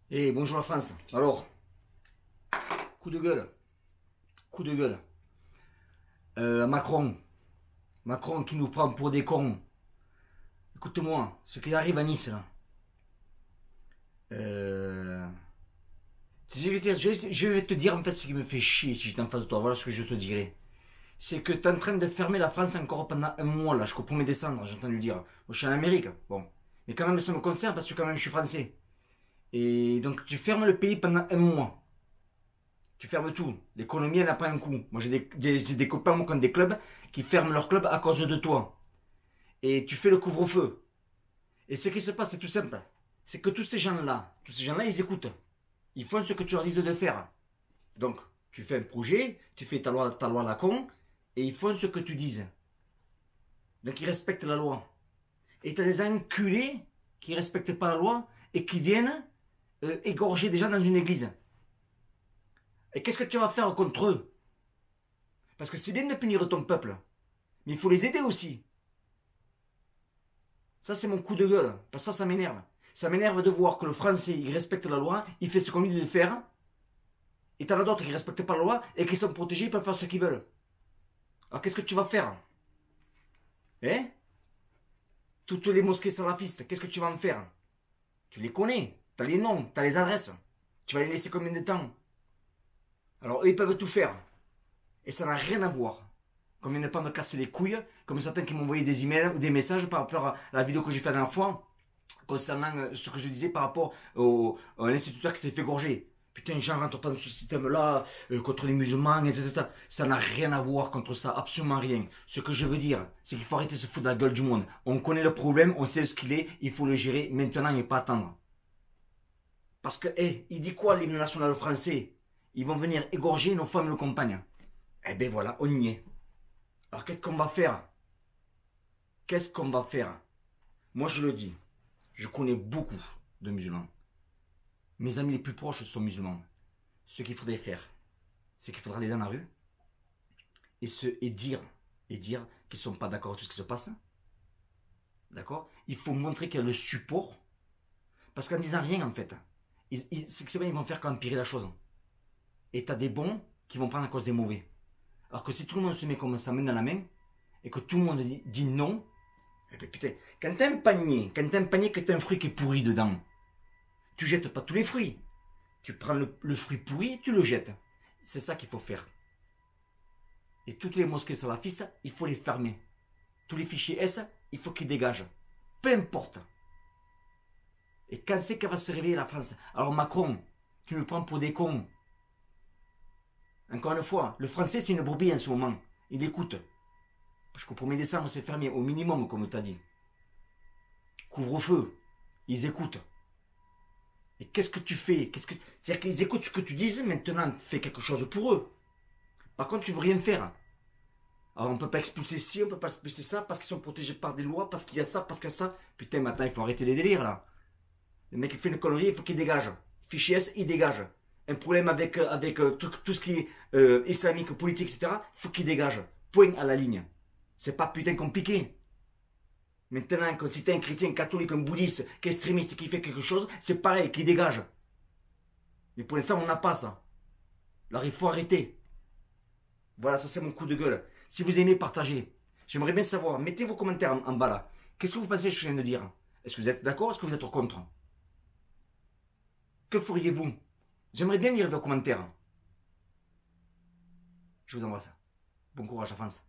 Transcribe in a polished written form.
Et bonjour la France. Alors, coup de gueule. Coup de gueule. Macron. Macron qui nous prend pour des cons. Écoute-moi, ce qui arrive à Nice là. Euh, je vais te dire en fait ce qui me fait chier si j'étais en face de toi. Voilà ce que je te dirais. C'est que tu es en train de fermer la France encore pendant un mois là, jusqu'au 1er décembre, j'ai entendu dire. Moi je suis en Amérique, bon. Mais quand même ça me concerne parce que quand même je suis français. Et donc tu fermes le pays pendant un mois. Tu fermes tout. L'économie, elle n'a pas un coût. Moi, j'ai des copains moi, qui ont des clubs qui ferment leur club à cause de toi. Et tu fais le couvre-feu. Et ce qui se passe, c'est tout simple. C'est que tous ces gens-là, ils écoutent. Ils font ce que tu leur dis de faire. Donc, tu fais un projet, tu fais ta loi à la con, et ils font ce que tu dises. Donc, ils respectent la loi. Et tu as des enculés qui ne respectent pas la loi et qui viennent égorger des gens dans une église. Et qu'est-ce que tu vas faire contre eux? Parce que c'est bien de punir ton peuple, mais il faut les aider aussi. Ça, c'est mon coup de gueule, parce que ça m'énerve. Ça m'énerve de voir que le Français, il respecte la loi, il fait ce qu'on lui dit de faire, et t'en as d'autres qui ne respectent pas la loi, et qui sont protégés, ils peuvent faire ce qu'ils veulent. Alors qu'est-ce que tu vas faire? Hein? Toutes les mosquées salafistes, qu'est-ce que tu vas en faire? Tu les connais, t'as les noms, t'as les adresses. Tu vas les laisser combien de temps? Alors eux, ils peuvent tout faire. Et ça n'a rien à voir. Comme ils ne pas me casser les couilles, comme certains qui m'ont envoyé des emails ou des messages par rapport à la vidéo que j'ai fait la dernière fois, concernant ce que je disais par rapport à l'instituteur qui s'est fait gorger. Putain, les gens rentrent pas dans ce système-là, contre les musulmans, etc. Ça n'a rien à voir contre ça, absolument rien. Ce que je veux dire, c'est qu'il faut arrêter de se foutre de la gueule du monde. On connaît le problème, on sait ce qu'il est, il faut le gérer maintenant et pas attendre. Parce que, il dit quoi l'hymne national français? Ils vont venir égorger nos femmes et nos compagnes. Eh ben voilà, on y est. Alors qu'est-ce qu'on va faire? Qu'est-ce qu'on va faire? Moi je le dis, je connais beaucoup de musulmans. Mes amis les plus proches sont musulmans. Ce qu'il faudrait faire, c'est qu'il faudra aller dans la rue et dire qu'ils ne sont pas d'accord avec tout ce qui se passe. D'accord? Il faut montrer qu'il y a le support. Parce qu'en disant rien, en fait, c'est bien, ils vont faire qu'empirer la chose. Et tu as des bons qui vont prendre à cause des mauvais. Alors que si tout le monde se met comme ça, main dans la main, et que tout le monde dit non, et puis putain, quand t'as un panier, que t'as un fruit qui est pourri dedans, tu jettes pas tous les fruits. Tu prends le fruit pourri, tu le jettes. C'est ça qu'il faut faire. Et toutes les mosquées salafistes, il faut les fermer. Tous les fichiers S, il faut qu'ils dégagent. Peu importe. Et quand c'est qu'elle va se réveiller la France? Alors Macron, tu me prends pour des cons. Encore une fois, le français c'est une brebis en ce moment. Il écoute. Parce qu'au 1er décembre c'est fermé, au minimum comme tu as dit. Couvre-feu. Ils écoutent. Et qu'est-ce que tu fais? C'est-à-dire qu'ils écoutent ce que tu dis, maintenant fais quelque chose pour eux. Par contre tu veux rien faire. Alors on ne peut pas expulser ci, on ne peut pas expulser ça, parce qu'ils sont protégés par des lois, parce qu'il y a ça, parce qu'il y a ça. Putain, maintenant il faut arrêter les délires là. Le mec qui fait une connerie, il faut qu'il dégage. Fichier S, il dégage. Un problème avec tout ce qui est islamique, politique, etc., il faut qu'il dégage. Point à la ligne. C'est pas putain compliqué. Maintenant, quand si t'es un chrétien, un catholique, un bouddhiste, qui est extrémiste, qui fait quelque chose, c'est pareil, qui dégage. Mais pour l'instant, on n'a pas ça. Alors il faut arrêter. Voilà, ça c'est mon coup de gueule. Si vous aimez, partagez. J'aimerais bien savoir, mettez vos commentaires en bas là. Qu'est-ce que vous pensez de ce que je viens de dire? Est-ce que vous êtes d'accord? Est-ce que vous êtes contre? Que feriez-vous? J'aimerais bien lire vos commentaires. Je vous envoie ça. Bon courage à France.